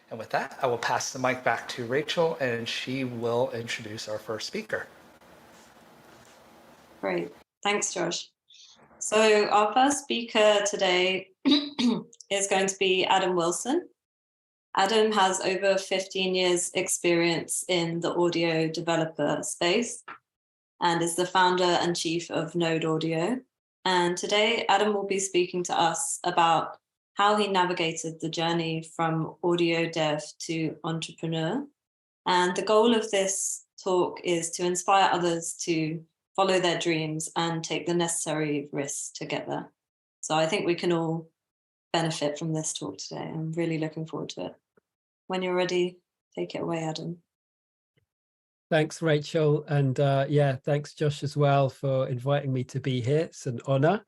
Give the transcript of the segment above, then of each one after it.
And with that, I will pass the mic back to Rachel, and she will introduce our first speaker. Great. Thanks, Josh. So our first speaker today is going to be Adam Wilson. Adam has over 15 years experience in the audio developer space and is the founder and chief of Node Audio. And today, Adam will be speaking to us about how he navigated the journey from audio dev to entrepreneur. And the goal of this talk is to inspire others to follow their dreams and take the necessary risks to get there. So I think we can all benefit from this talk today. I'm really looking forward to it. When you're ready, take it away, Adam. Thanks, Rachel. And yeah, thanks, Josh, as well, for inviting me to be here. It's an honor.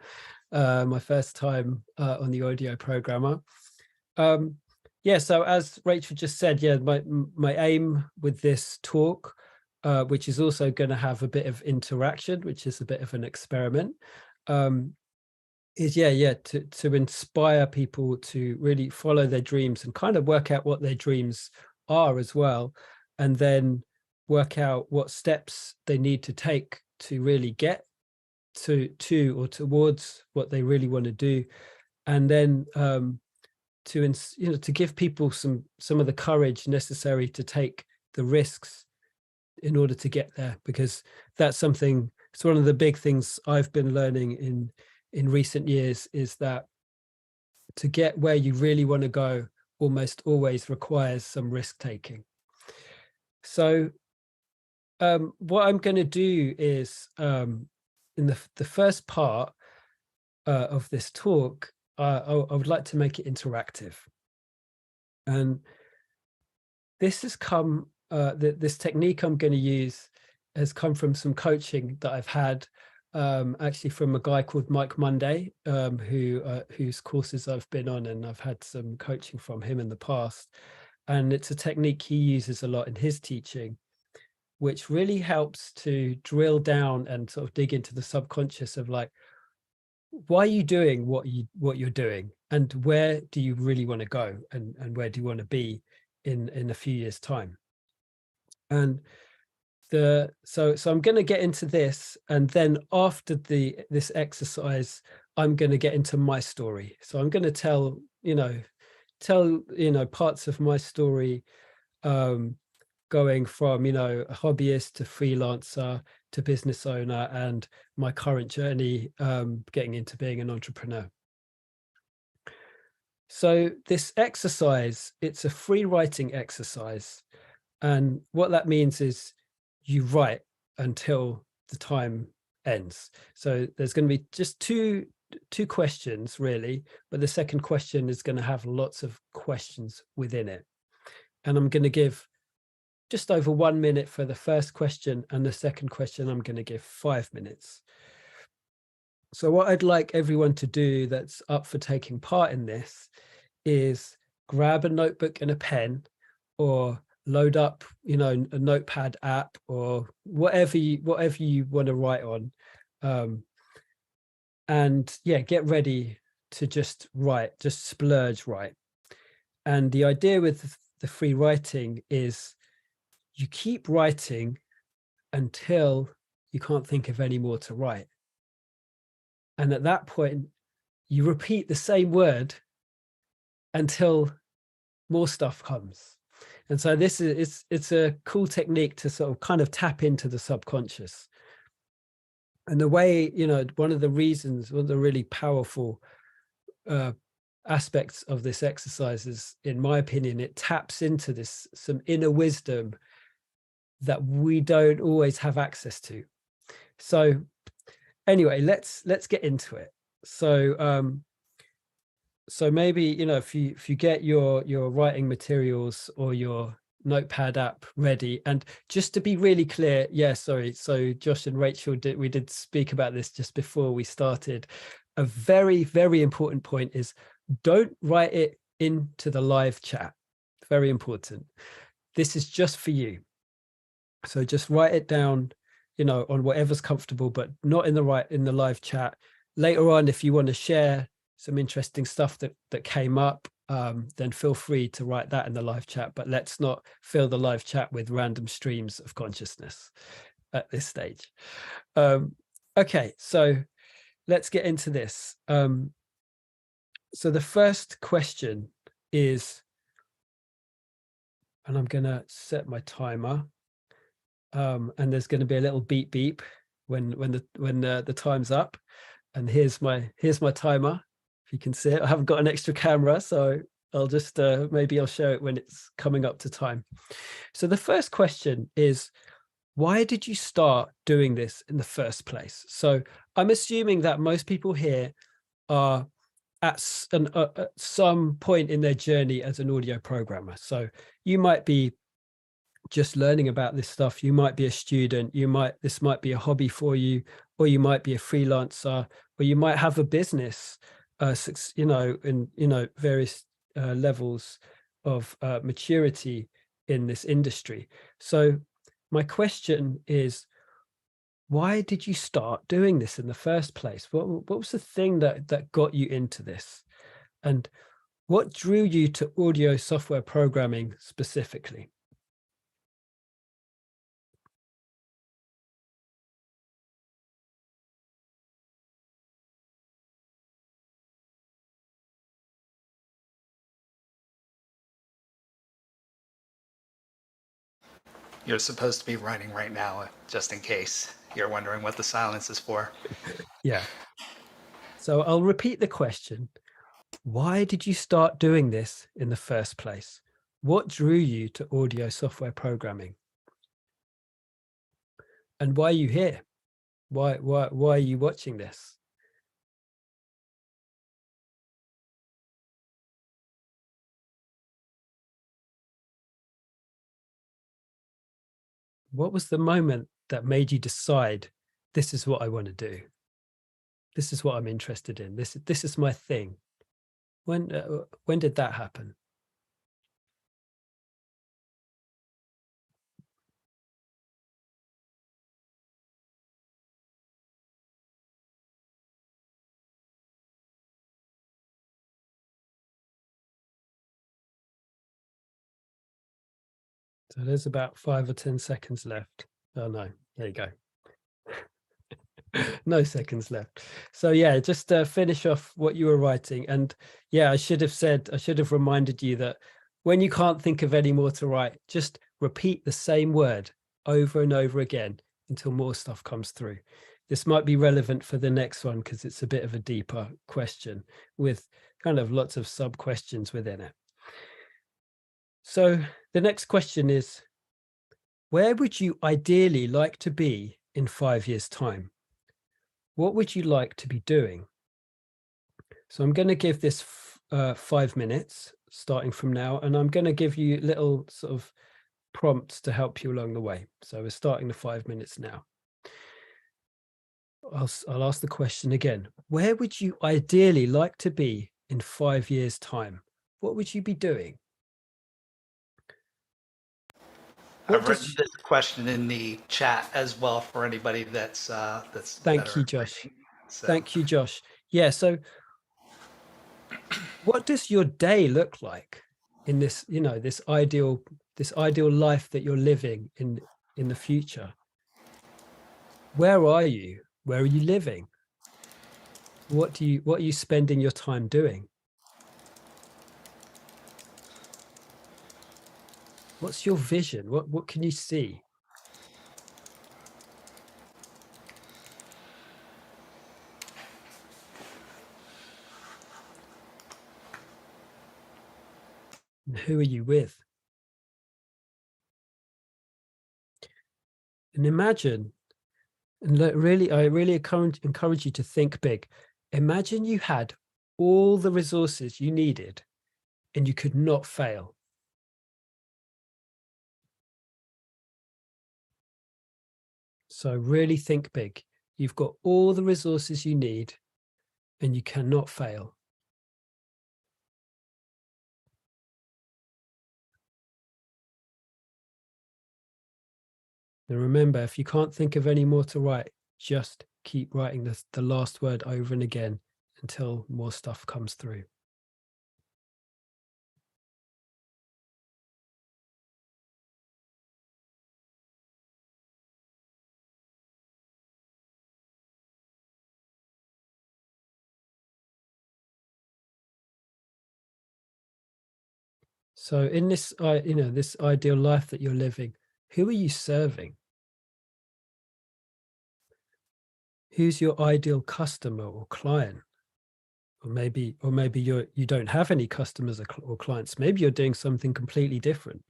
My first time on the Audio Programmer. Yeah, so as Rachel just said, yeah, my aim with this talk, which is also going to have a bit of interaction, which is a bit of an experiment, is to inspire people to really follow their dreams and kind of work out what their dreams are as well, and then work out what steps they need to take to really get to or towards what they really want to do, and then to give people some of the courage necessary to take the risks in order to get there, because that's something. It's one of the big things I've been learning in recent years, is that to get where you really want to go almost always requires some risk taking. So what I'm going to do is in the first part of this talk, I would like to make it interactive. And this has come, this technique I'm going to use has come from some coaching that I've had, actually from a guy called Mike Monday, whose courses I've been on, and I've had some coaching from him in the past. And it's a technique he uses a lot in his teaching, which really helps to drill down and sort of dig into the subconscious of, like, why are you doing what you're doing, and where do you really want to go, and where do you want to be in a few years' time. And so I'm going to get into this, and then after this exercise, I'm going to get into my story. So I'm going to tell parts of my story, going from, a hobbyist to freelancer to business owner, and my current journey getting into being an entrepreneur. So this exercise, it's a free writing exercise. And what that means is you write until the time ends. So there's going to be just two questions, really, but the second question is going to have lots of questions within it. And I'm going to give just over 1 minute for the first question, and the second question I'm going to give 5 minutes. So what I'd like everyone to do that's up for taking part in this is grab a notebook and a pen, or load up, a notepad app, or whatever you want to write on. And yeah, get ready to just write, just splurge write. And the idea with the free writing is you keep writing until you can't think of any more to write. And at that point, you repeat the same word until more stuff comes. And so this is, it's a cool technique to sort of kind of tap into the subconscious. And the way, one of the really powerful aspects of this exercise is, in my opinion, it taps into some inner wisdom that we don't always have access to. So anyway, let's get into it. So so maybe, if you get your writing materials or your notepad app ready, and just to be really clear, so Josh and Rachel did speak about this just before we started. A very, very important point is, don't write it into the live chat. Very important. This is just for you. So just write it down, on whatever's comfortable, but not in the live chat. Later on, if you want to share some interesting stuff that came up, then feel free to write that in the live chat, but let's not fill the live chat with random streams of consciousness at this stage. Okay, so let's get into this. So the first question is, and I'm going to set my timer, and there's going to be a little beep beep when the time's up. And here's my timer. If you can see it, I haven't got an extra camera, so I'll just maybe I'll show it when it's coming up to time. So the first question is, why did you start doing this in the first place? So I'm assuming that most people here are at some point in their journey as an audio programmer. So you might be just learning about this stuff. You might be a student. This might be a hobby for you, or you might be a freelancer, or you might have a business, in various levels of maturity in this industry. So my question is, why did you start doing this in the first place? What was the thing that got you into this? And what drew you to audio software programming specifically? You're supposed to be writing right now, just in case you're wondering what the silence is for. Yeah. So I'll repeat the question. Why did you start doing this in the first place? What drew you to audio software programming? And why are you here? Why are you watching this? What was the moment that made you decide, this is what I want to do? This is what I'm interested in. This is my thing. When did that happen? So there's about 5 or 10 seconds left. Oh no, there you go. No seconds left. So yeah, just finish off what you were writing. And yeah, I should have reminded you that when you can't think of any more to write, just repeat the same word over and over again until more stuff comes through. This might be relevant for the next one because it's a bit of a deeper question with kind of lots of sub questions within it. So the next question is, where would you ideally like to be in 5 years' time? What would you like to be doing? So I'm going to give this 5 minutes starting from now, and I'm going to give you little sort of prompts to help you along the way. So we're starting the 5 minutes now. I'll ask the question again. Where would you ideally like to be in 5 years' time? What would you be doing? I've written this question in the chat as well for anybody that's Thank you, Josh. reading, so. Thank you, Josh. Yeah. So what does your day look like in this, this ideal life that you're living in the future? Where are you? Where are you living? What are you spending your time doing? What's your vision? What can you see? And who are you with? And imagine, and I really encourage you to think big. Imagine you had all the resources you needed and you could not fail. So really think big. You've got all the resources you need and you cannot fail. And remember, if you can't think of any more to write, just keep writing the last word over and again until more stuff comes through. So in this, this ideal life that you're living, who are you serving? Who's your ideal customer or client? Or maybe you don't have any customers or clients. Maybe you're doing something completely different.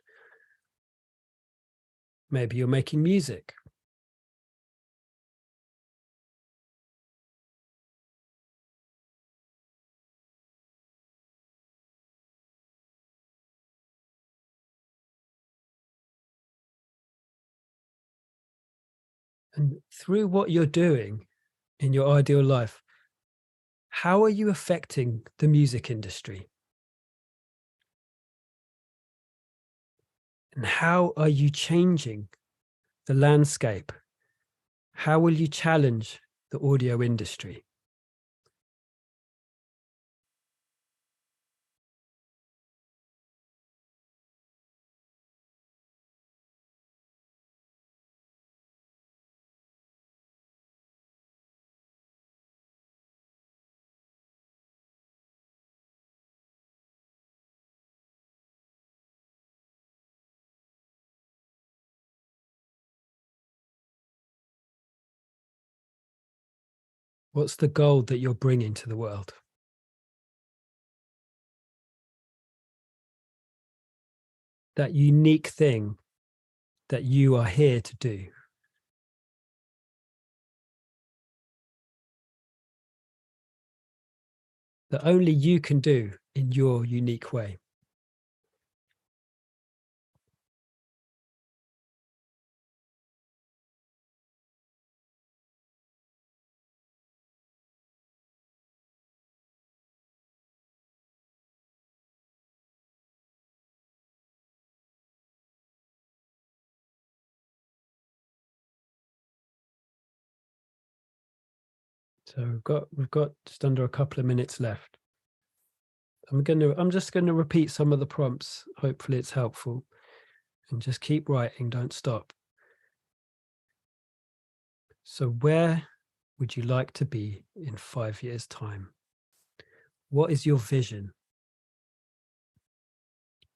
Maybe you're making music. And through what you're doing in your ideal life, how are you affecting the music industry? And how are you changing the landscape? How will you challenge the audio industry? What's the gold that you're bringing to the world? That unique thing that you are here to do. That only you can do in your unique way. So we've got just under a couple of minutes left. I'm just going to repeat some of the prompts. Hopefully it's helpful. And just keep writing, don't stop. So where would you like to be in 5 years' time? What is your vision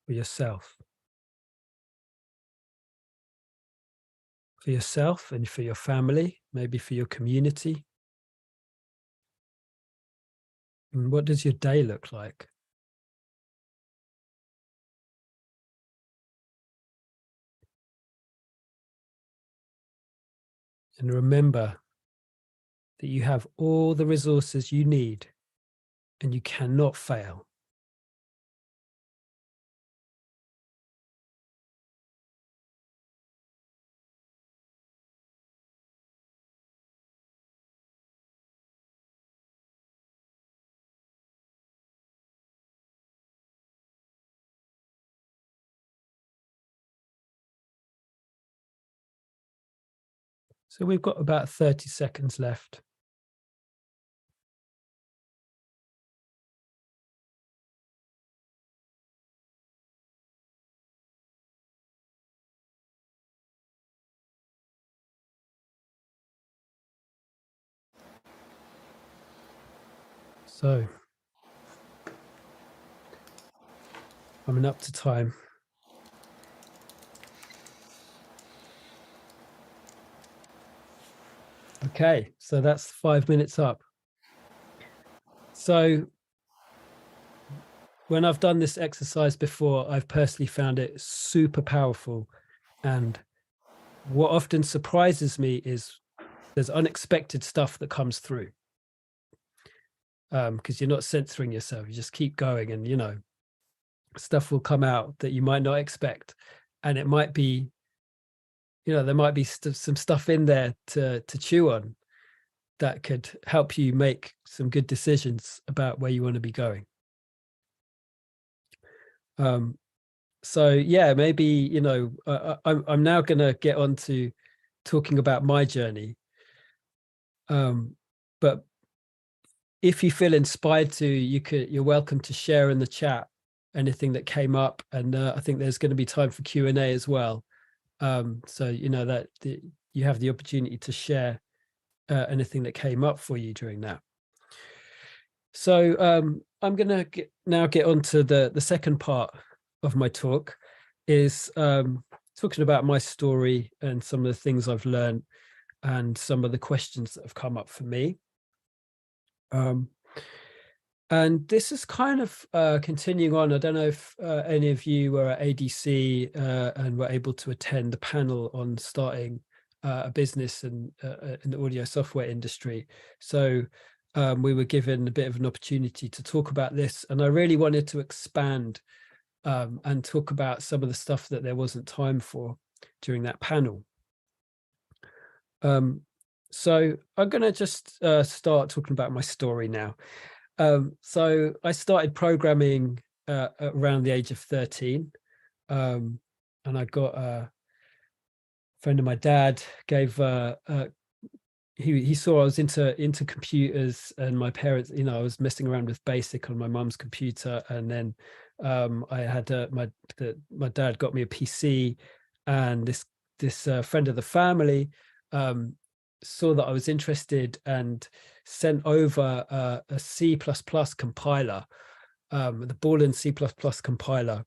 for yourself? For yourself and for your family, maybe for your community? And what does your day look like? And remember that you have all the resources you need and you cannot fail. So we've got about 30 seconds left. So coming up to time. Okay, so that's 5 minutes up. So when I've done this exercise before, I've personally found it super powerful. And what often surprises me is there's unexpected stuff that comes through. Because you're not censoring yourself, you just keep going, and stuff will come out that you might not expect. And it might be, there might be some stuff in there to chew on that could help you make some good decisions about where you want to be going. So yeah, maybe I'm now going to get on to talking about my journey. But if you feel inspired to, you're welcome to share in the chat anything that came up, and I think there's going to be time for Q&A as well. So that you have the opportunity to share anything that came up for you during that. So I'm going to now get on to the second part of my talk is talking about my story and some of the things I've learned and some of the questions that have come up for me. And this is kind of continuing on. I don't know if any of you were at ADC and were able to attend the panel on starting a business in the audio software industry. So we were given a bit of an opportunity to talk about this, and I really wanted to expand and talk about some of the stuff that there wasn't time for during that panel. So I'm going to just start talking about my story now. So I started programming around the age of 13, and I got a friend of my dad gave he saw I was into computers, and my parents, you know, I was messing around with BASIC on my mum's computer, and then I had my dad got me a PC, and this friend of the family saw that I was interested and sent over a C++ compiler, the Boolean C++ compiler.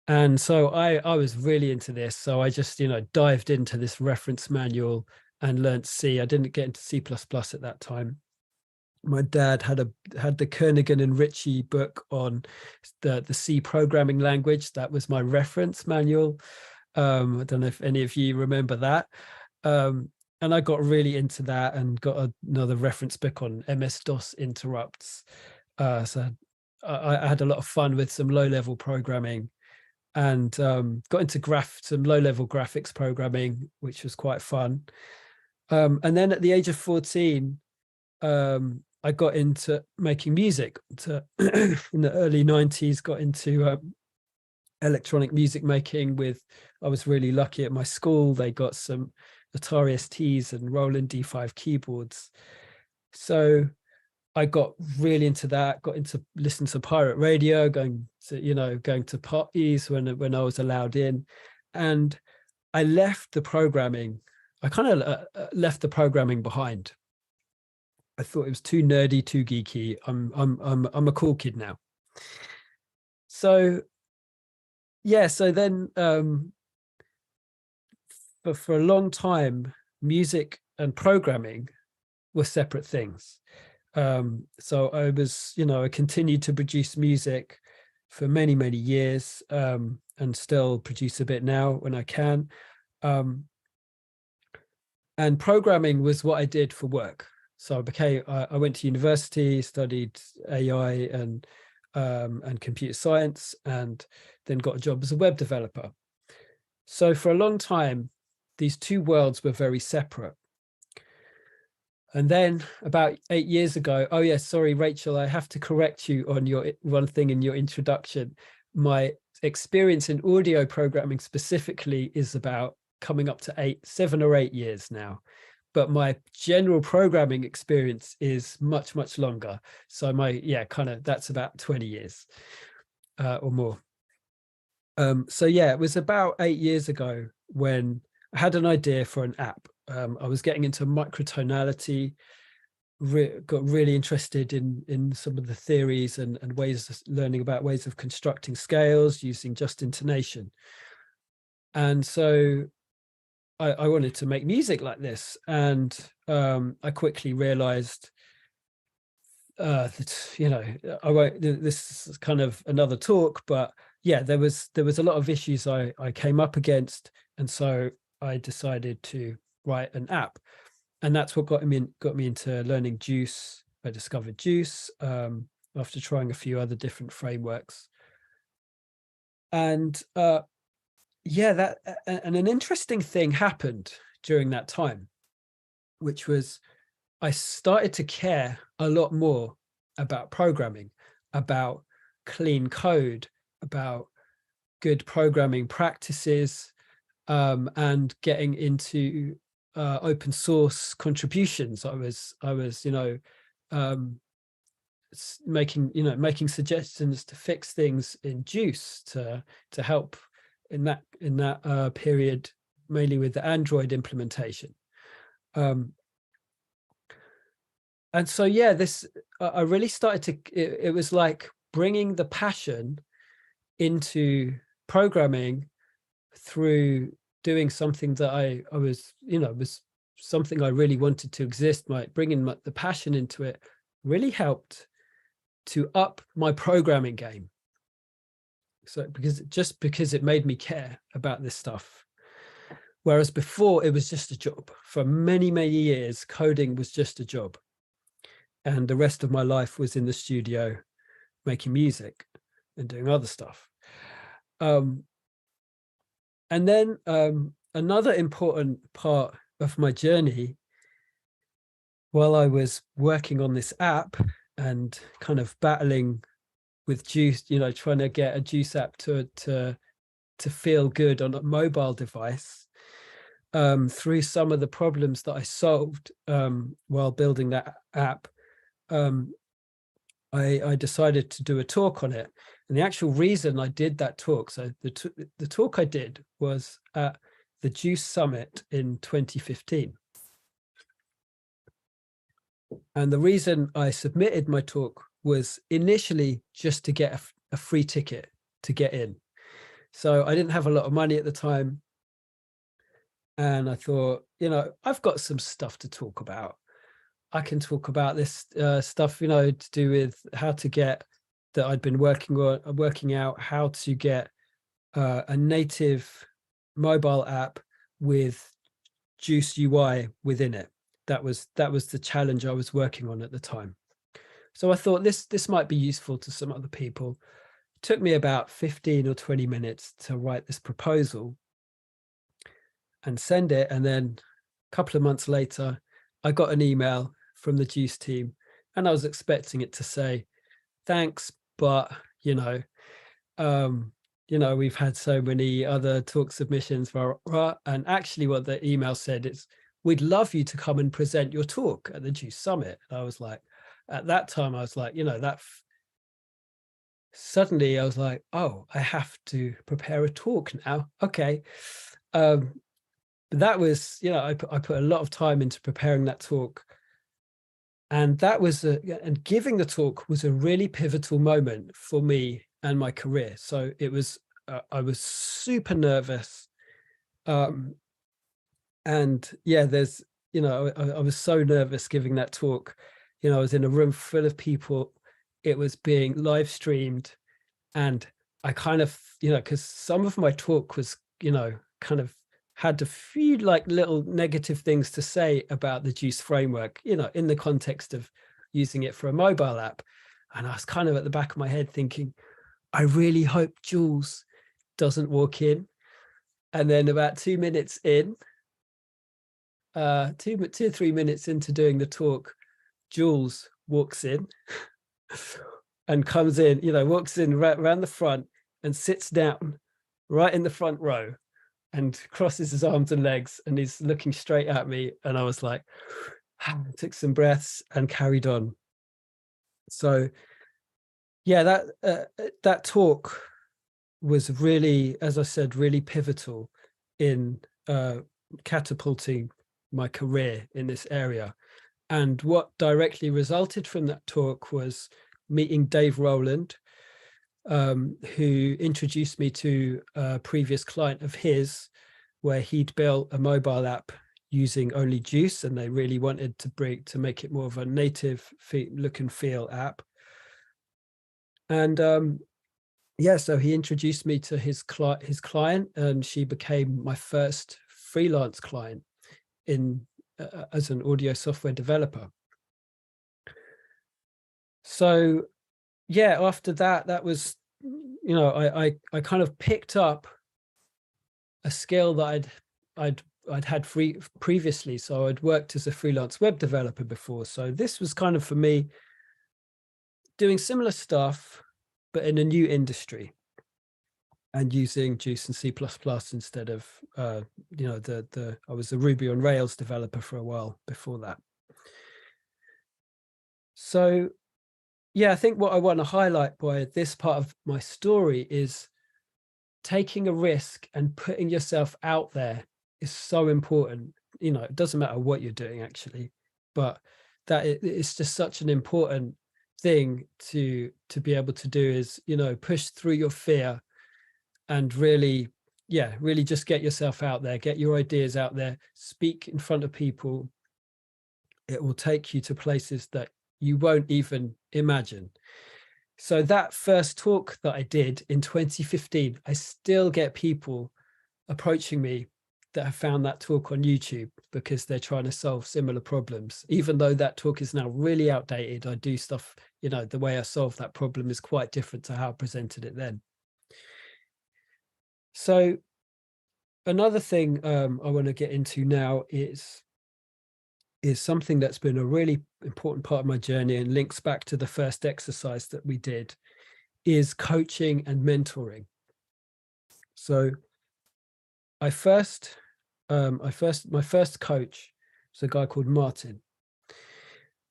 And so I was really into this. So I just, you know, dived into this reference manual and learned C. I didn't get into C++ at that time. My dad had the Kernighan and Ritchie book on the C programming language. That was my reference manual. I don't know if any of you remember that. And I got really into that and got another reference book on MS-DOS interrupts. So I had a lot of fun with some low-level programming, and got into some low-level graphics programming, which was quite fun. And then at the age of 14, I got into making music. In the early 90s, got into electronic music making I was really lucky at my school. They got some Atari STs and Roland D5 keyboards. So I got really into that, got into listening to pirate radio, going to parties when I was allowed in. And I left the programming. I kind of left the programming behind. I thought it was too nerdy, too geeky. I'm a cool kid now. So yeah, so then for a long time, music and programming were separate things. So I was, I continued to produce music for many, many years, and still produce a bit now when I can. And programming was what I did for work. So I went to university, studied AI and computer science, and then got a job as a web developer. So for a long time, these two worlds were very separate. And then about 8 years ago, oh yes, sorry, Rachel, I have to correct you on your one thing in your introduction. My experience in audio programming specifically is about coming up to 7 or 8 years now. But my general programming experience is much, much longer. So that's about 20 years or more. So yeah, it was about 8 years ago when I had an idea for an app. I was getting into microtonality, got really interested in some of the theories and ways of learning about ways of constructing scales using just intonation. And so I wanted to make music like this. And I quickly realized that, I won't, this is kind of another talk, but yeah, there was a lot of issues I came up against. And so I decided to write an app, and that's what got me into learning JUCE. I discovered JUCE after trying a few other different frameworks, and and an interesting thing happened during that time, which was I started to care a lot more about programming, about clean code, about good programming practices, and getting into open source contributions. I was making suggestions to fix things in JUCE to help in that period, mainly with the Android implementation. And so yeah, I really started to. It was like bringing the passion into programming through doing something that I was, was something I really wanted to exist. Bringing the passion into it really helped to up my programming game. So because it made me care about this stuff. Whereas before it was just a job. For many, many years, coding was just a job. And the rest of my life was in the studio making music and doing other stuff. And then another important part of my journey, while I was working on this app and kind of battling with JUCE, trying to get a JUCE app to feel good on a mobile device, through some of the problems that I solved while building that app, I decided to do a talk on it. And the actual reason I did that talk, so the talk I did was at the JUCE Summit in 2015. And the reason I submitted my talk was initially just to get a free ticket to get in. So I didn't have a lot of money at the time. And I thought, I've got some stuff to talk about. I can talk about this stuff, to do with how to get that I'd been working out how to get a native mobile app with JUCE UI within it. That was the challenge I was working on at the time. So I thought this might be useful to some other people. It took me about 15 or 20 minutes to write this proposal and send it. And then a couple of months later, I got an email from the JUCE team, and I was expecting it to say, thanks, but we've had so many other talk submissions, and actually what the email said is, we'd love you to come and present your talk at the JUCE Summit. And I was like, at that time, I was like, suddenly I was like, oh, I have to prepare a talk now. Okay. But that was, I put a lot of time into preparing that talk. And that was and giving the talk was a really pivotal moment for me and my career. So it was, I was super nervous. And yeah, there's, I was so nervous giving that talk. I was in a room full of people. It was being live streamed. And I kind of, because some of my talk was, kind of had a few little negative things to say about the JUCE framework, in the context of using it for a mobile app. And I was kind of at the back of my head thinking, I really hope Jules doesn't walk in. And then about 2 minutes in, 2 or 3 minutes into doing the talk, Jules walks in and comes in, walks in right around the front and sits down right in the front row and crosses his arms and legs, and he's looking straight at me. And I was like, took some breaths and carried on. So yeah, that talk was really, as I said, really pivotal in catapulting my career in this area. And what directly resulted from that talk was meeting Dave Rowland, who introduced me to a previous client of his, where he'd built a mobile app using only JUCE, and they really wanted to make it more of a native look and feel app. And yeah, so he introduced me to his client, and she became my first freelance client as an audio software developer. So yeah, after that was, I kind of picked up a skill that I'd had previously. So I'd worked as a freelance web developer before. So this was kind of, for me, doing similar stuff, but in a new industry, and using JUCE and C++ instead of, I was a Ruby on Rails developer for a while before that. So yeah, I think what I want to highlight by this part of my story is taking a risk and putting yourself out there is so important. It doesn't matter what you're doing actually, but that it's just such an important thing to be able to do is, push through your fear and really, yeah, really just get yourself out there, get your ideas out there, speak in front of people. It will take you to places that you won't even imagine. So that first talk that I did in 2015, I still get people approaching me that have found that talk on YouTube because they're trying to solve similar problems. Even though that talk is now really outdated, I do stuff, you know, the way I solve that problem is quite different to how I presented it then. So another thing I want to get into now is something that's been a really important part of my journey and links back to the first exercise that we did, is coaching and mentoring. So my first coach was a guy called Martin.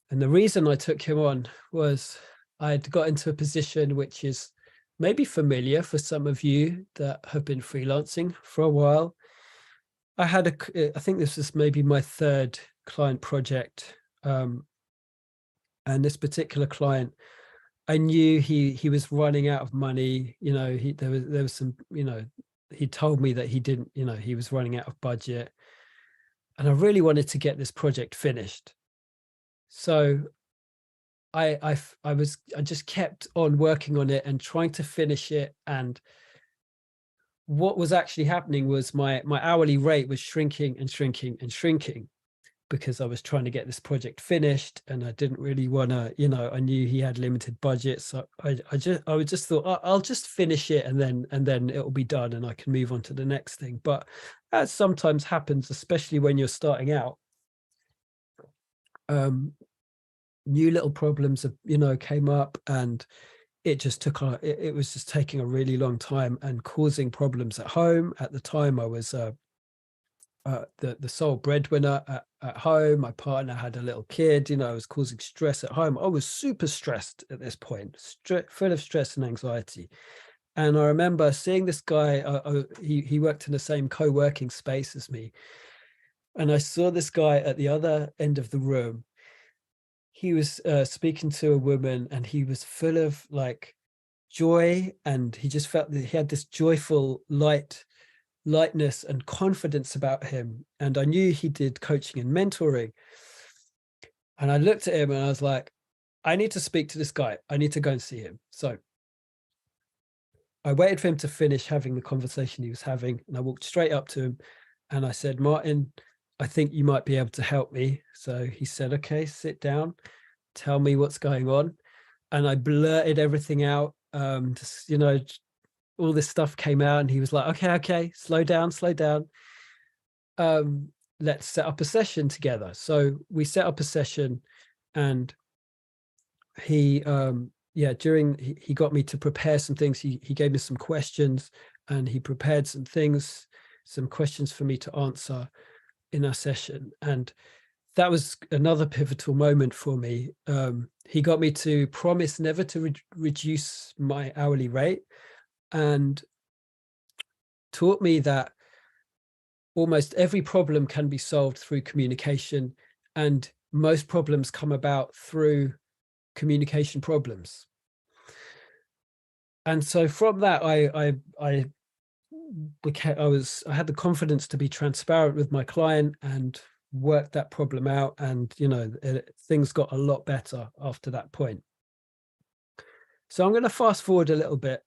And the reason I took him on was I'd got into a position which is maybe familiar for some of you that have been freelancing for a while. I think this was maybe my third client project. And this particular client, I knew he was running out of money. You know, there was some, you know, he told me that he didn't, you know, he was running out of budget. And I really wanted to get this project finished. So I just kept on working on it and trying to finish it. And what was actually happening was my hourly rate was shrinking and shrinking and shrinking, because I was trying to get this project finished and I didn't really want to, you know, I knew he had limited budget. So I just thought I'll just finish it and then it'll be done and I can move on to the next thing. But as sometimes happens, especially when you're starting out, new little problems, you know, came up, and it just took on, it was just taking a really long time and causing problems at home. At the time I was the sole breadwinner at home. My partner had a little kid, you know, I was causing stress at home. I was super stressed at this point, full of stress and anxiety. And I remember seeing this guy, he worked in the same co-working space as me. And I saw this guy at the other end of the room. He was speaking to a woman and he was full of like joy, and he just felt that he had this joyful lightness and confidence about him. And I knew he did coaching and mentoring. And I looked at him and I was like, I need to speak to this guy. I need to go and see him. So I waited for him to finish having the conversation he was having, and I walked straight up to him and I said, Martin, I think you might be able to help me. So he said, okay, sit down, tell me what's going on. And I blurted everything out. Just, you know, all this stuff came out, and he was like, okay, slow down. Let's set up a session together. So we set up a session, and he he got me to prepare some things. He gave me some questions, and he prepared some questions for me to answer in our session. And that was another pivotal moment for me. He got me to promise never to reduce my hourly rate, and taught me that almost every problem can be solved through communication, and most problems come about through communication problems. And so from that, I had the confidence to be transparent with my client and work that problem out. And, you know, things got a lot better after that point. So I'm going to fast forward a little bit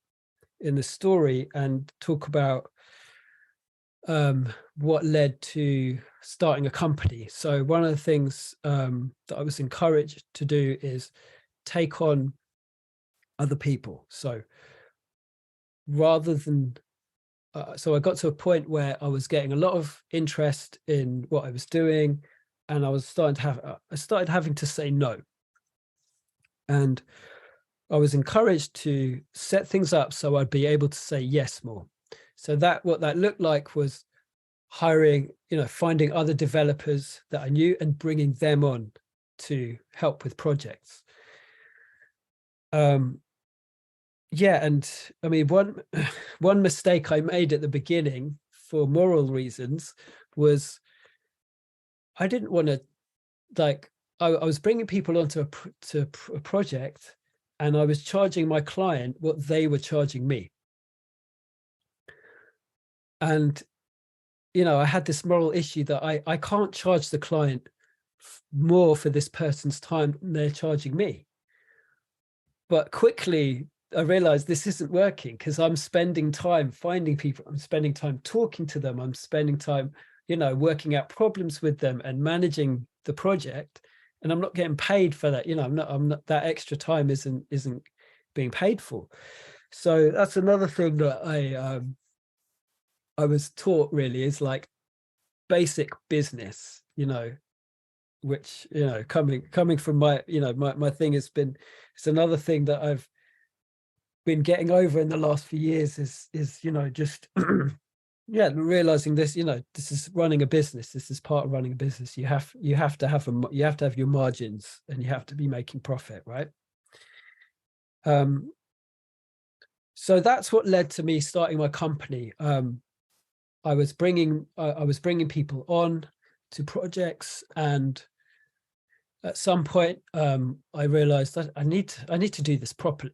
in the story and talk about what led to starting a company. So one of the things that I was encouraged to do is take on other people. So rather than so I got to a point where I was getting a lot of interest in what I was doing, and I started having to say no. And I was encouraged to set things up so I'd be able to say yes more. So what that looked like was hiring, you know, finding other developers that I knew and bringing them on to help with projects. Yeah, and I mean, one mistake I made at the beginning for moral reasons was I didn't want to, like, I was bringing people onto a project, and I was charging my client what they were charging me. And, you know, I had this moral issue that I can't charge the client more for this person's time than they're charging me. But quickly I realized this isn't working, because I'm spending time finding people, I'm spending time talking to them, I'm spending time, you know, working out problems with them and managing the project, and I'm not getting paid for that. You know, I'm not that extra time isn't being paid for. So that's another thing that I was taught, really, is like basic business, you know, which, you know, coming from my, you know, my thing has been, it's another thing that I've been getting over in the last few years is, you know, just yeah, realizing this, you know, this is running a business. This is part of running a business. You have to have your margins, and you have to be making profit, right? So that's what led to me starting my company. I was bringing people on to projects, and at some point I realized that I need to do this properly.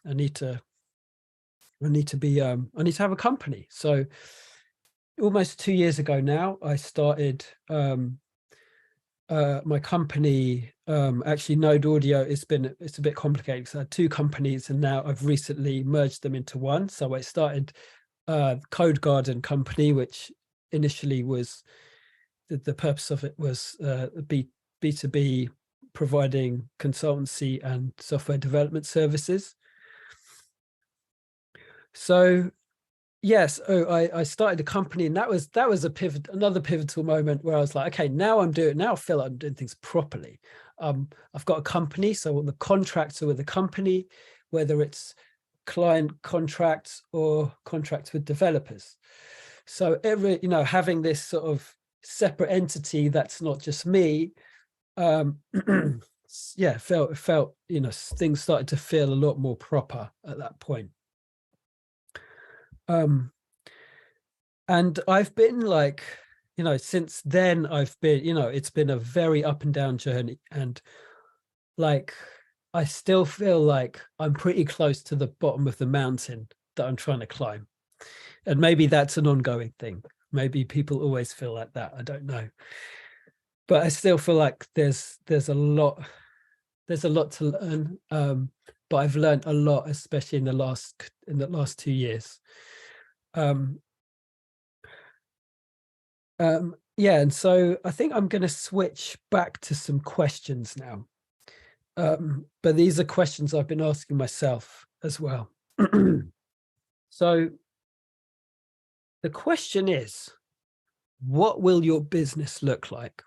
I need to have a company. So almost 2 years ago now, I started my company. Actually, Node Audio, it's a bit complicated, because I had two companies, and now I've recently merged them into one. So I started Code Garden company, which initially was the purpose of it was B2B, providing consultancy and software development services. So yes, I started a company, and that was another pivotal moment where I was like, okay, now I feel like I'm doing things properly. I've got a company, so all the contracts are with the company, whether it's client contracts or contracts with developers. So you know, having this sort of separate entity that's not just me, yeah, felt, you know, things started to feel a lot more proper at that point. And I've been like, you know, since then I've been, you know, it's been a very up and down journey, and like I still feel like I'm pretty close to the bottom of the mountain that I'm trying to climb. And maybe that's an ongoing thing. Maybe people always feel like that. I don't know. But I still feel like there's a lot to learn. But I've learned a lot, especially in the last 2 years. Yeah, and so I think I'm going to switch back to some questions now. But these are questions I've been asking myself as well. So the question is, what will your business look like?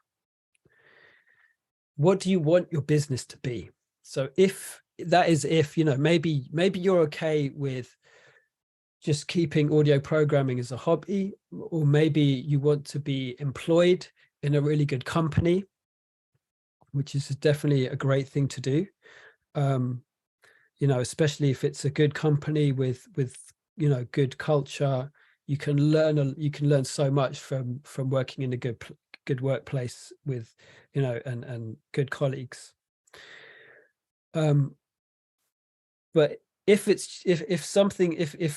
What do you want your business to be? So if, you know, maybe you're okay with just keeping audio programming as a hobby, or maybe you want to be employed in a really good company, which is definitely a great thing to do. You know, especially if it's a good company with you know, good culture, you can learn so much from working in a good workplace with, you know, and good colleagues. But if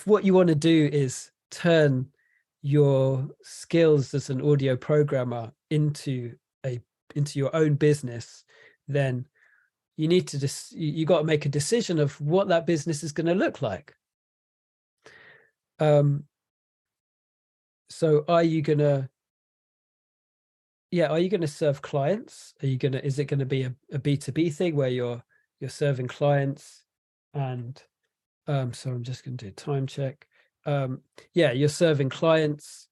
what you want to do is turn your skills as an audio programmer into your own business, then you need to you got to make a decision of what that business is going to look like. So are you going to serve clients? Is it going to be a B2B thing where you're serving clients? And so I'm just going to do a time check. Yeah, you're serving clients,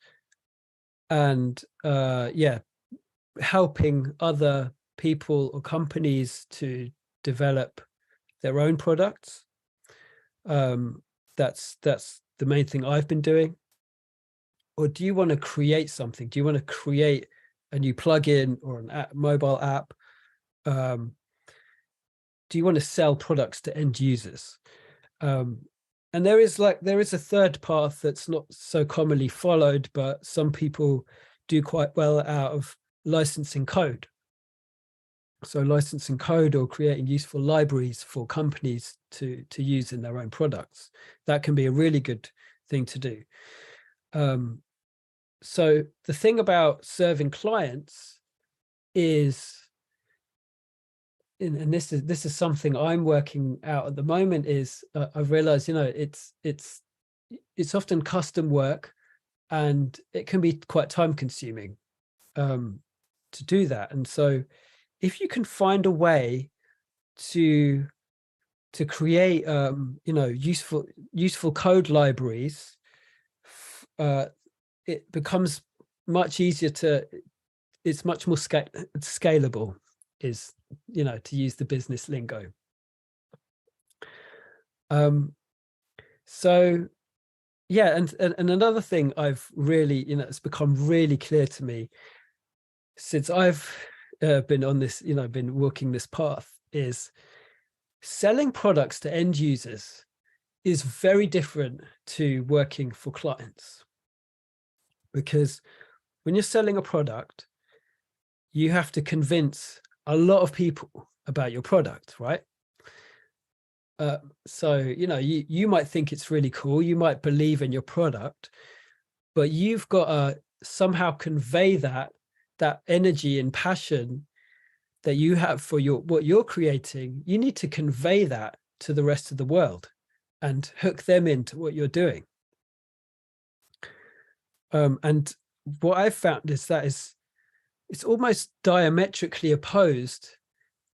and yeah, helping other people or companies to develop their own products. That's the main thing I've been doing. Or do you want to create something? Do you want to create a new plugin or an mobile app? Do you want to sell products to end users? And there is a third path that's not so commonly followed, but some people do quite well out of licensing code. So licensing code or creating useful libraries for companies to use in their own products. That can be a really good thing to do. so the thing about serving clients is, and this is something I'm working out at the moment, is I've realized, you know, it's often custom work, and it can be quite time consuming to do that. And so if you can find a way to create you know, useful code libraries, it becomes much easier to, it's much more scalable, is, you know, to use the business lingo. So yeah, and another thing I've really, you know, it's become really clear to me since I've been on this, you know, been walking this path, is selling products to end users is very different to working for clients. Because when you're selling a product, you have to convince a lot of people about your product, right? So, you know, you might think it's really cool, you might believe in your product, but you've got to somehow convey that energy and passion that you have for what you're creating. You need to convey that to the rest of the world and hook them into what you're doing. And what I've found is that it's almost diametrically opposed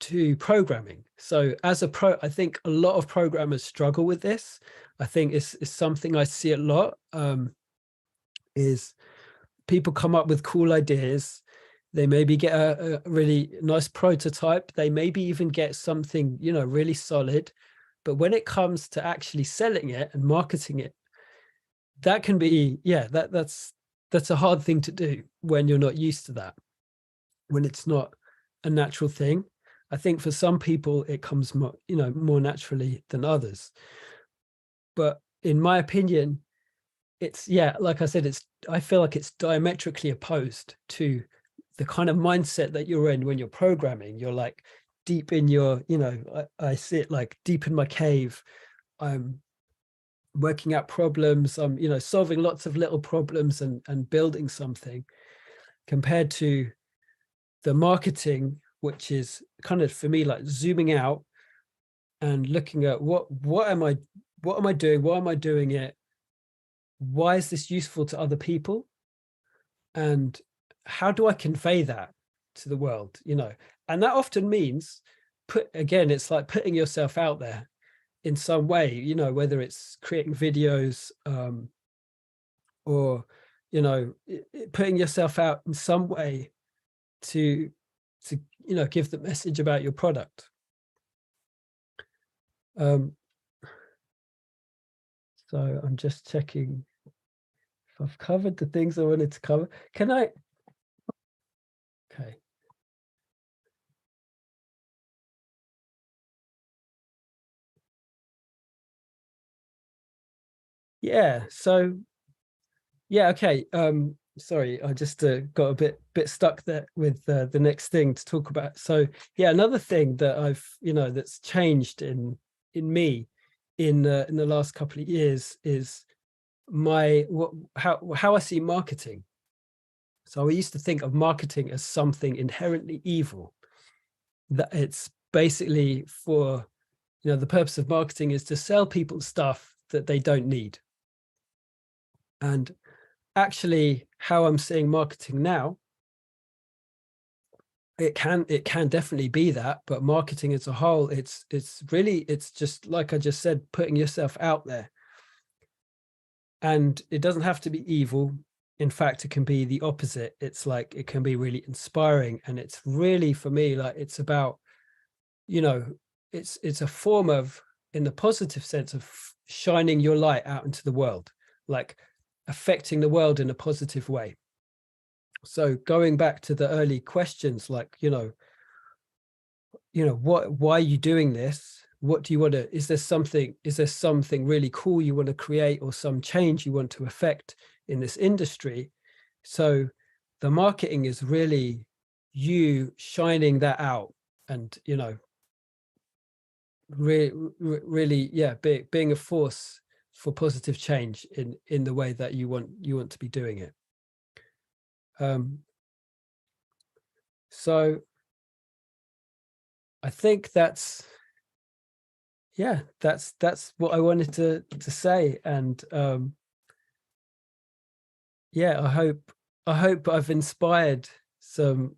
to programming. So as a I think a lot of programmers struggle with this. I think it's something I see a lot, is people come up with cool ideas. They maybe get a really nice prototype. They maybe even get something, you know, really solid. But when it comes to actually selling it and marketing it, that can be, yeah, that's a hard thing to do when you're not used to that, when it's not a natural thing. I think for some people it comes more, you know, more naturally than others. But in my opinion, it's, yeah, like I said, I feel like it's diametrically opposed to the kind of mindset that you're in when you're programming. You're like deep in your, you know, I see it like deep in my cave. I'm working out problems. I'm, you know, solving lots of little problems and building something, compared to the marketing, which is kind of, for me, like zooming out and looking at what am I doing? Why am I doing it? Why is this useful to other people? And how do I convey that to the world, you know? And that often means, it's like putting yourself out there in some way, you know, whether it's creating videos, or, you know, putting yourself out in some way to you know, give the message about your product. So I'm just checking if I've covered the things I wanted to cover. Can I? Okay. Yeah. So, yeah. Okay. Sorry, I just got a bit stuck there with the next thing to talk about. So, yeah, another thing that I've, you know, that's changed in me in the last couple of years is how I see marketing. So I used to think of marketing as something inherently evil, that it's basically for, you know, the purpose of marketing is to sell people stuff that they don't need. And actually, how I'm seeing marketing now, it can definitely be that, but marketing as a whole, it's just like I just said, putting yourself out there. And it doesn't have to be evil. In fact, it can be the opposite. It's like, it can be really inspiring. And it's really, for me, like, it's about, you know, it's a form of, in the positive sense, of shining your light out into the world, like affecting the world in a positive way. So going back to the early questions, like, you know, why are you doing this? What do you want to, is there something really cool you want to create, or some change you want to affect in this industry? So the marketing is really you shining that out, and, you know, really, yeah, being a force for positive change in the way that you want to be doing it. So I think that's what I wanted to say. And I hope I've inspired some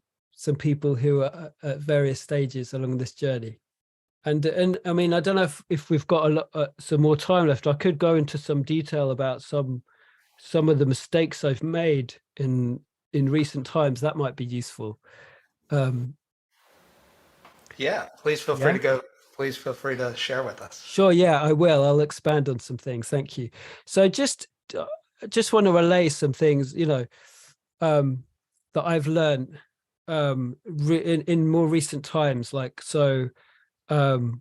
people who are at various stages along this journey. And I mean, I don't know if we've got a lot some more time left. I could go into some detail about some of the mistakes I've made in recent times. That might be useful. Yeah, please feel free to go. Please feel free to share with us. Sure, yeah, I will. I'll expand on some things. Thank you. So just want to relay some things, that I've learned in more recent times. Like, so I've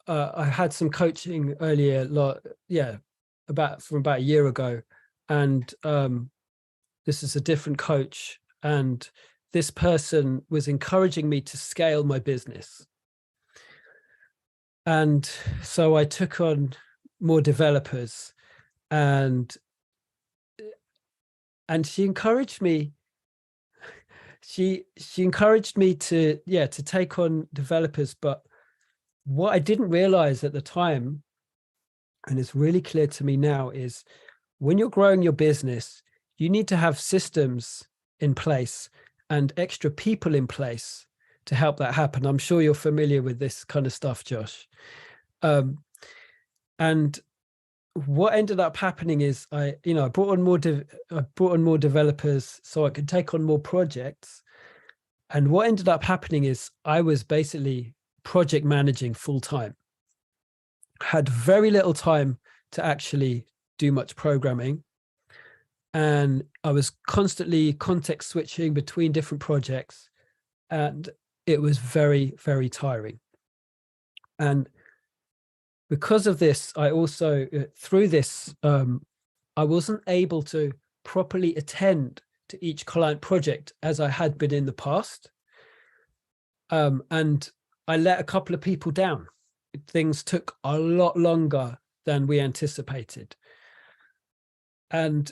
I had some coaching earlier, from about a year ago, and this is a different coach, and this person was encouraging me to scale my business. And so I took on more developers, and she encouraged me. She encouraged me to take on developers, but what I didn't realize at the time, and it's really clear to me now, is when you're growing your business, you need to have systems in place and extra people in place to help that happen. I'm sure you're familiar with this kind of stuff, Josh. And what ended up happening is I brought on more developers so I could take on more projects. And what ended up happening is I was basically project managing full time. Had very little time to actually do much programming. And I was constantly context switching between different projects. And it was very, very tiring. And because of this, I also, through this, I wasn't able to properly attend to each client project as I had been in the past. And I let a couple of people down. Things took a lot longer than we anticipated. And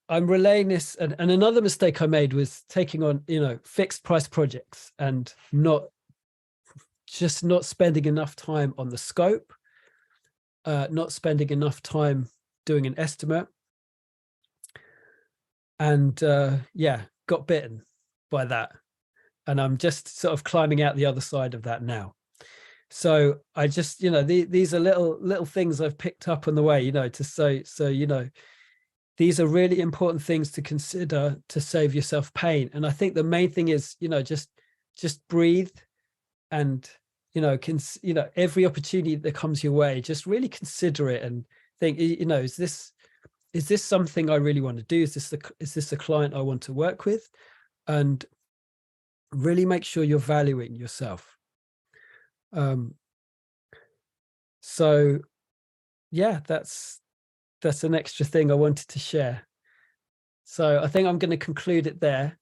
I'm relaying this. And another mistake I made was taking on, fixed price projects and not spending enough time on the scope, not spending enough time doing an estimate. And got bitten by that. And I'm just sort of climbing out the other side of that now. So I just, these are little things I've picked up on the way, these are really important things to consider to save yourself pain. And I think the main thing is, just breathe, and, every opportunity that comes your way, just really consider it and think, is this something I really want to do? Is this a client I want to work with? And really make sure you're valuing yourself. So yeah, that's an extra thing I wanted to share. So I think I'm going to conclude it there.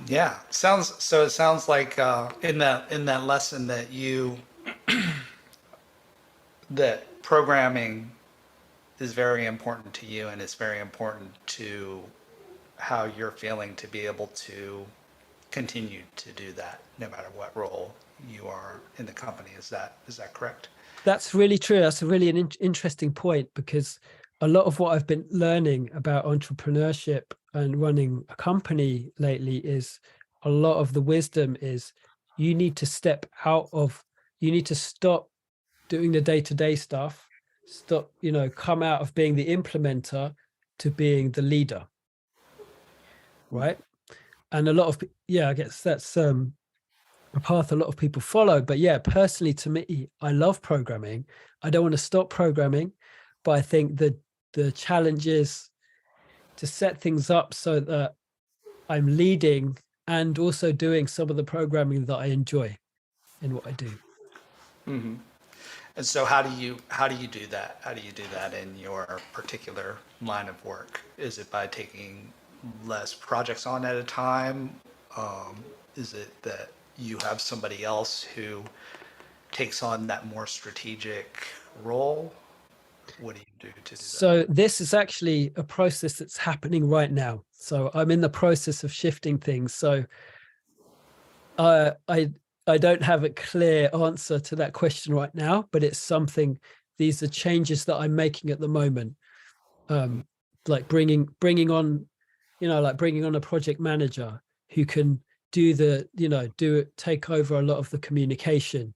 Yeah, it sounds like in that lesson that that programming is very important to you, and it's very important to how you're feeling to be able to continue to do that no matter what role you are in the company. Is that correct? That's really true. That's a really interesting point, because a lot of what I've been learning about entrepreneurship and running a company lately is a lot of the wisdom is you need to step out of, you need to stop doing the day-to-day stuff, come out of being the implementer to being the leader. Right. And a lot of, I guess that's a path a lot of people follow. But yeah, personally, to me, I love programming. I don't want to stop programming, but I think that the challenge is to set things up so that I'm leading and also doing some of the programming that I enjoy in what I do. Mm-hmm. And so how do you do that? How do you do that in your particular line of work? Is it by taking less projects on at a time? Is it that you have somebody else who takes on that more strategic role? What do you do to do that? So this is actually a process that's happening right now. So I'm in the process of shifting things. So I don't have a clear answer to that question right now, but it's something. These are changes that I'm making at the moment. Like bringing on, like bringing on a project manager who can do take over a lot of the communication.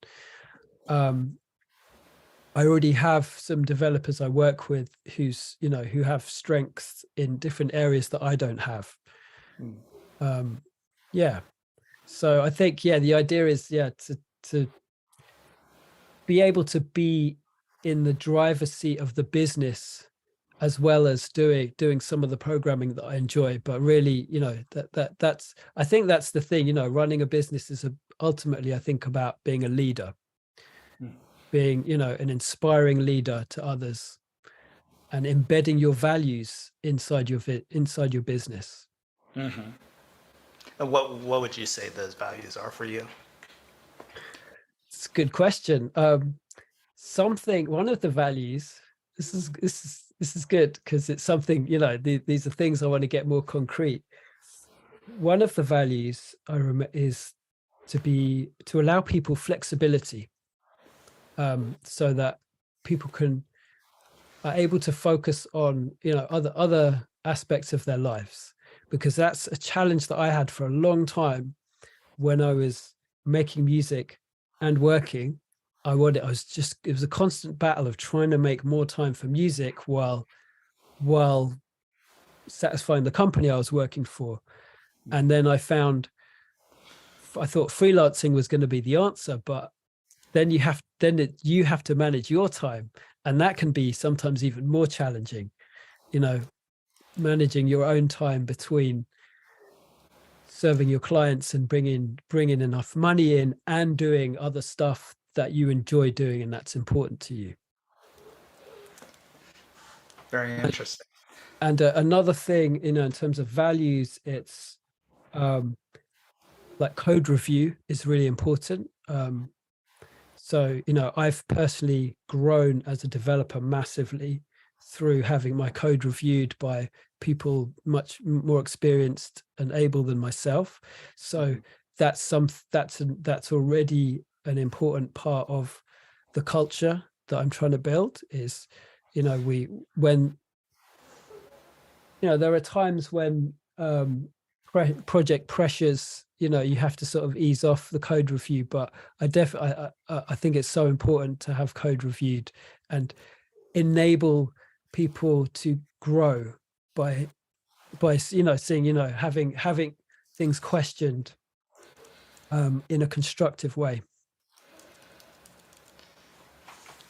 I already have some developers I work with who have strengths in different areas that I don't have. Yeah. So I think, the idea is, to be able to be in the driver's seat of the business, as well as doing some of the programming that I enjoy. But really, that's I think that's the thing. Running a business is ultimately, I think, about being a leader, being an inspiring leader to others, and embedding your values inside your business. Mm-hmm. And what would you say those values are for you? It's a good question. One of the values. This is good because it's something, these are things I want to get more concrete. One of the values is to allow people flexibility, so that people are able to focus on other aspects of their lives, because that's a challenge that I had for a long time when I was making music and working. It was a constant battle of trying to make more time for music while satisfying the company I was working for. And then I thought freelancing was going to be the answer, but then you have to manage your time, and that can be sometimes even more challenging, managing your own time between serving your clients and bringing enough money in and doing other stuff that you enjoy doing and that's important to you. Very interesting. And another thing, in terms of values, it's like code review is really important. So, I've personally grown as a developer massively through having my code reviewed by people much more experienced and able than myself. So that's already an important part of the culture that I'm trying to build. Is, there are times when project pressures, you have to sort of ease off the code review, but I think it's so important to have code reviewed and enable people to grow by seeing, having things questioned in a constructive way.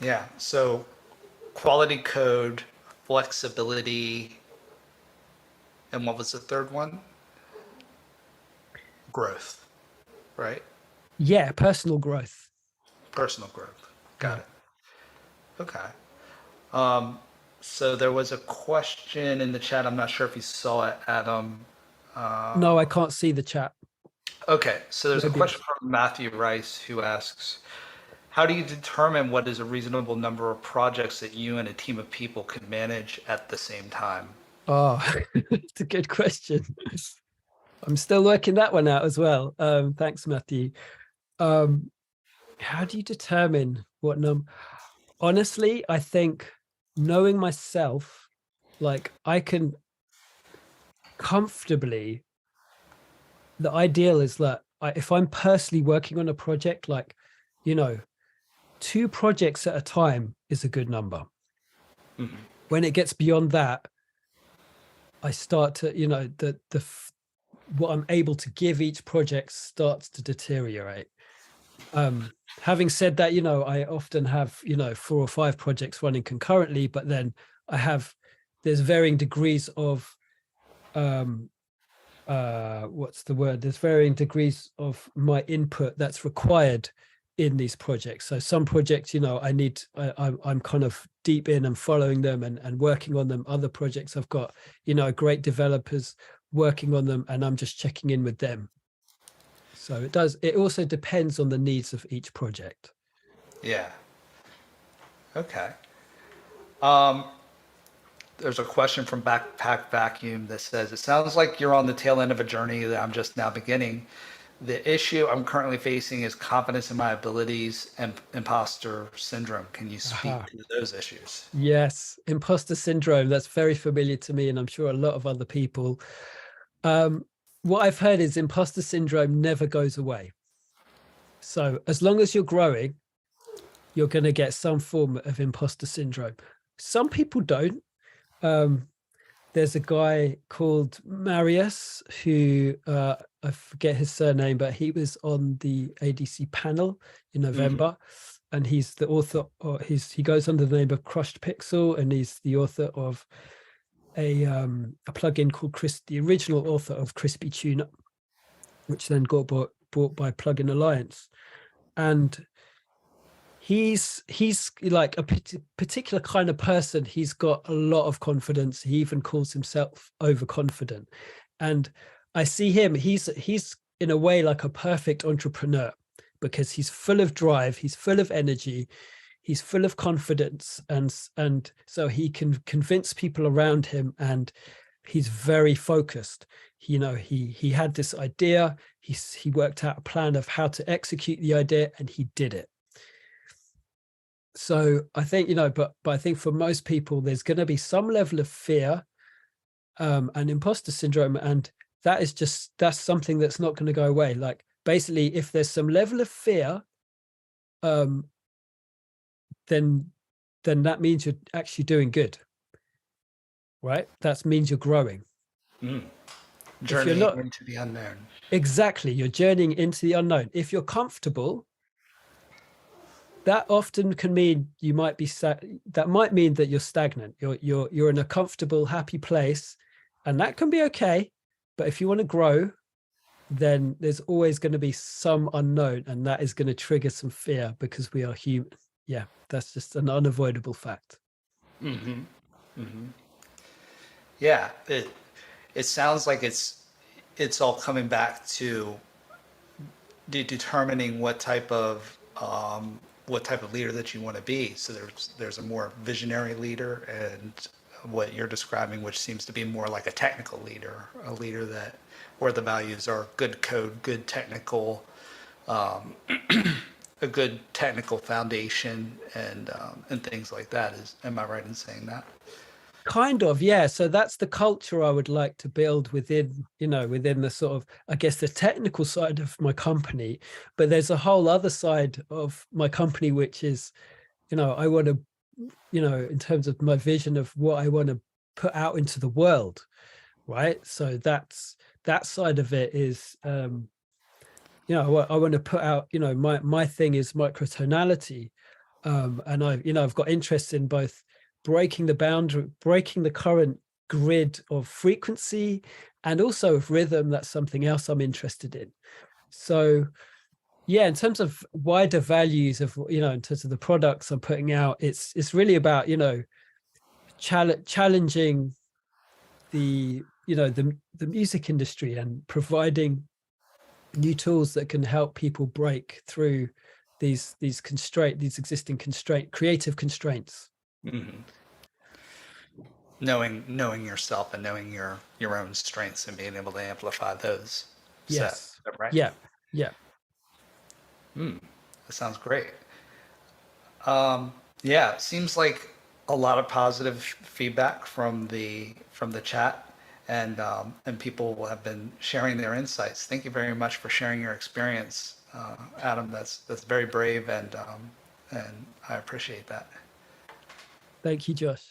Yeah. So quality code, flexibility, and what was the third one? Growth, right? Yeah, personal growth. Personal growth. Got Yeah. it. Okay. So there was a question in the chat. I'm not sure if you saw it, Adam. No, I can't see the chat. Okay, so there's a Maybe question from Matthew Rice who asks, how do you determine what is a reasonable number of projects that you and a team of people can manage at the same time? Oh, it's a good question. I'm still working that one out as well. Thanks, Matthew. How do you determine what number? Honestly, I think knowing myself, like I can comfortably, the ideal is that if I'm personally working on a project, like, 2 projects at a time is a good number. Mhm. When it gets beyond that, I start to, what I'm able to give each project starts to deteriorate. Having said that, I often have 4 or 5 projects running concurrently, but then there's varying degrees of what's the word, there's varying degrees of my input that's required in these projects. So some projects, I'm kind of deep in and following them and working on them. Other projects I've got great developers working on them and I'm just checking in with them. So it also depends on the needs of each project. Yeah. Okay. There's a question from Backpack Vacuum that says, it sounds like you're on the tail end of a journey that I'm just now beginning. The issue I'm currently facing is confidence in my abilities and imposter syndrome. Can you speak Aha. to those issues? Yes, imposter syndrome. That's very familiar to me, and I'm sure a lot of other people. What I've heard is imposter syndrome never goes away. So as long as you're growing, you're going to get some form of imposter syndrome. Some people don't. There's a guy called Marius who I forget his surname, but he was on the ADC panel in November, and he's the author. Or he goes under the name of Crushed Pixel, and he's the author of a plugin called the original author of Crispy Tuna, which then got bought by Plugin Alliance, and he's like a particular kind of person. He's got a lot of confidence. He even calls himself overconfident, and I see him, he's in a way like a perfect entrepreneur, because he's full of drive, he's full of energy, he's full of confidence, and so he can convince people around him, and he's very focused. He had this idea, he worked out a plan of how to execute the idea, and he did it. So I think, but I think for most people, there's going to be some level of fear and imposter syndrome. And that's something that's not going to go away. Like, basically, if there's some level of fear, then that means you're actually doing good, right? That means you're growing. Journey not into the unknown. Exactly, you're journeying into the unknown. If you're comfortable, that often can mean you might be that might mean that you're stagnant. You're in a comfortable, happy place, and that can be okay. But if you want to grow, then there's always going to be some unknown, and that is going to trigger some fear, because we are human. Yeah, that's just an unavoidable fact. Yeah, it sounds like it's all coming back to determining what type of leader that you want to be. So there's a more visionary leader, and what you're describing, which seems to be more like a technical leader, a leader that where the values are good code, good technical, a good technical foundation, and things like that. Am I right in saying that? Kind of, yeah. So that's the culture I would like to build within the sort of, I guess, the technical side of my company. But there's a whole other side of my company, which is, I want to, in terms of my vision of what I want to put out into the world, right? So that side of it is, I want to put out, my thing is microtonality, and I've got interest in both breaking the current grid of frequency, and also of rhythm. That's something else I'm interested in. So yeah, in terms of wider values of, in terms of the products I'm putting out, it's really about, challenging the the music industry, and providing new tools that can help people break through these existing creative constraints. Knowing yourself and knowing your own strengths and being able to amplify those. Yes. Is that right? Yeah. That sounds great. Yeah, it seems like a lot of positive feedback from the chat, and people have been sharing their insights. Thank you very much for sharing your experience, Adam. That's very brave, and I appreciate that. Thank you, Josh.